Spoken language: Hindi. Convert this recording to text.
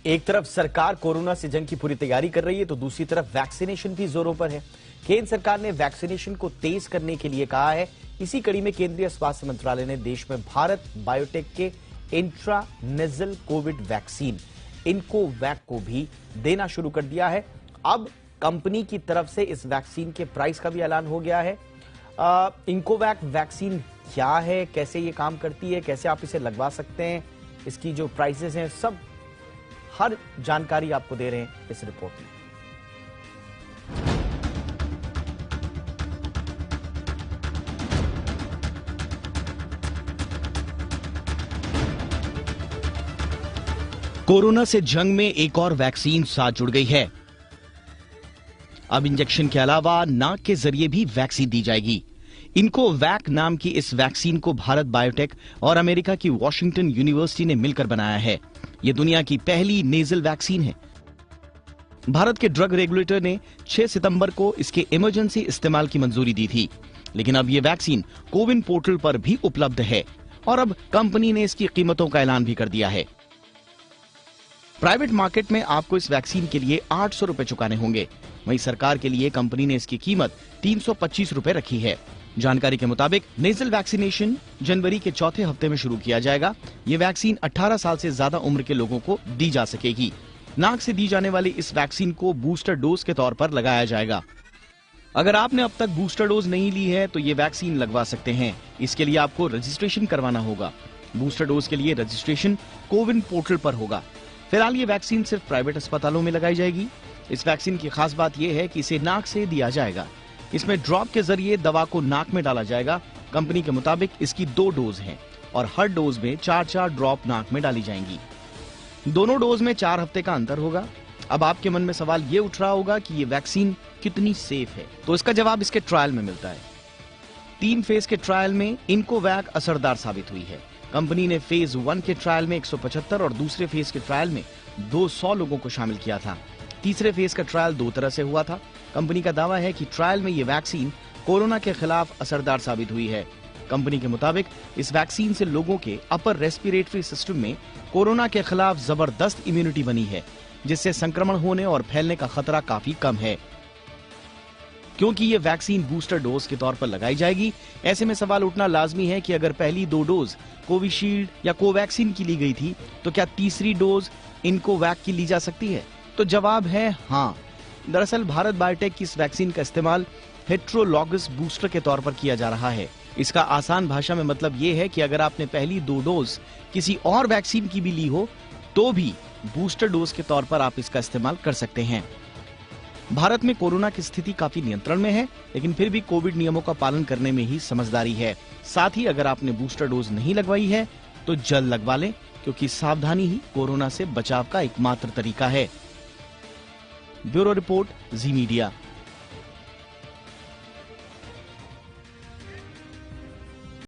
एक तरफ सरकार कोरोना से जंग की पूरी तैयारी कर रही है तो दूसरी तरफ वैक्सीनेशन भी जोरों पर है। केंद्र सरकार ने वैक्सीनेशन को तेज करने के लिए कहा है। इसी कड़ी में केंद्रीय स्वास्थ्य मंत्रालय ने देश में भारत बायोटेक के इंट्रानेजल कोविड वैक्सीन इनकोवैक को भी देना शुरू कर दिया है। अब कंपनी की तरफ से इस वैक्सीन के प्राइस का भी ऐलान हो गया है। इनकोवैक वैक्सीन क्या है, कैसे ये काम करती है, कैसे आप इसे लगवा सकते हैं, इसकी जो प्राइसेस हैं, सब हर जानकारी आपको दे रहे हैं इस रिपोर्ट में। कोरोना से जंग में एक और वैक्सीन साथ जुड़ गई है। अब इंजेक्शन के अलावा नाक के जरिए भी वैक्सीन दी जाएगी। इनकोवैक नाम की इस वैक्सीन को भारत बायोटेक और अमेरिका की वॉशिंगटन यूनिवर्सिटी ने मिलकर बनाया है। यह दुनिया की पहली नेजल वैक्सीन है। भारत के ड्रग रेगुलेटर ने 6 सितंबर को इसके इमरजेंसी इस्तेमाल की मंजूरी दी थी, लेकिन अब यह वैक्सीन कोविन पोर्टल पर भी उपलब्ध है और अब कंपनी ने इसकी कीमतों का ऐलान भी कर दिया है। प्राइवेट मार्केट में आपको इस वैक्सीन के लिए 800 रुपए चुकाने होंगे। वहीं सरकार के लिए कंपनी ने इसकी कीमत 325 रुपए रखी है। जानकारी के मुताबिक नेजल वैक्सीनेशन जनवरी के चौथे हफ्ते में शुरू किया जाएगा। ये वैक्सीन 18 साल से ज्यादा उम्र के लोगों को दी जा सकेगी। नाक से दी जाने वाली इस वैक्सीन को बूस्टर डोज के तौर पर लगाया जाएगा। अगर आपने अब तक बूस्टर डोज नहीं ली है तो ये वैक्सीन लगवा सकते हैं। इसके लिए आपको रजिस्ट्रेशन करवाना होगा। बूस्टर डोज के लिए रजिस्ट्रेशन कोविन पोर्टल पर होगा। फिलहाल ये वैक्सीन सिर्फ प्राइवेट अस्पतालों में लगाई जाएगी। इस वैक्सीन की खास बात यह है कि इसे नाक से दिया जाएगा। इसमें ड्रॉप के जरिए दवा को नाक में डाला जाएगा। कंपनी के मुताबिक इसकी 2 डोज हैं और हर डोज में 4-4 ड्रॉप नाक में डाली जाएंगी। दोनों डोज में 4 हफ्ते का अंतर होगा। अब आपके मन में सवाल ये उठ रहा होगा कि ये वैक्सीन कितनी सेफ है, तो इसका जवाब इसके ट्रायल में मिलता है। 3 फेज के ट्रायल में इनकोवैक असरदार साबित हुई है। कंपनी ने फेज 1 के ट्रायल में 175 और दूसरे फेज के ट्रायल में 200 लोगों को शामिल किया था। तीसरे फेज का ट्रायल 2 तरह से हुआ था। कंपनी का दावा है कि ट्रायल में ये वैक्सीन कोरोना के खिलाफ असरदार साबित हुई है। कंपनी के मुताबिक इस वैक्सीन से लोगों के अपर रेस्पिरेटरी सिस्टम में कोरोना के खिलाफ जबरदस्त इम्यूनिटी बनी है, जिससे संक्रमण होने और फैलने का खतरा काफी कम है। क्योंकि ये वैक्सीन बूस्टर डोज के तौर पर लगाई जाएगी, ऐसे में सवाल उठना लाजमी है कि अगर पहली 2 डोज कोविशील्ड या कोवैक्सीन की ली गई थी तो क्या तीसरी डोज इनकोवैक की ली जा सकती है? तो जवाब है हाँ। दरअसल भारत बायोटेक की इस वैक्सीन का इस्तेमाल हेट्रोलॉगस बूस्टर के तौर पर किया जा रहा है। इसका आसान भाषा में मतलब ये है कि अगर आपने पहली 2 डोज किसी और वैक्सीन की भी ली हो तो भी बूस्टर डोज के तौर पर आप इसका इस्तेमाल कर सकते हैं। भारत में कोरोना की स्थिति काफी नियंत्रण में है, लेकिन फिर भी कोविड नियमों का पालन करने में ही समझदारी है। साथ ही अगर आपने बूस्टर डोज नहीं लगवाई है तो जल्द लगवा लें, क्योंकि सावधानी ही कोरोना से बचाव का एकमात्र तरीका है। ब्यूरो रिपोर्ट, जी मीडिया।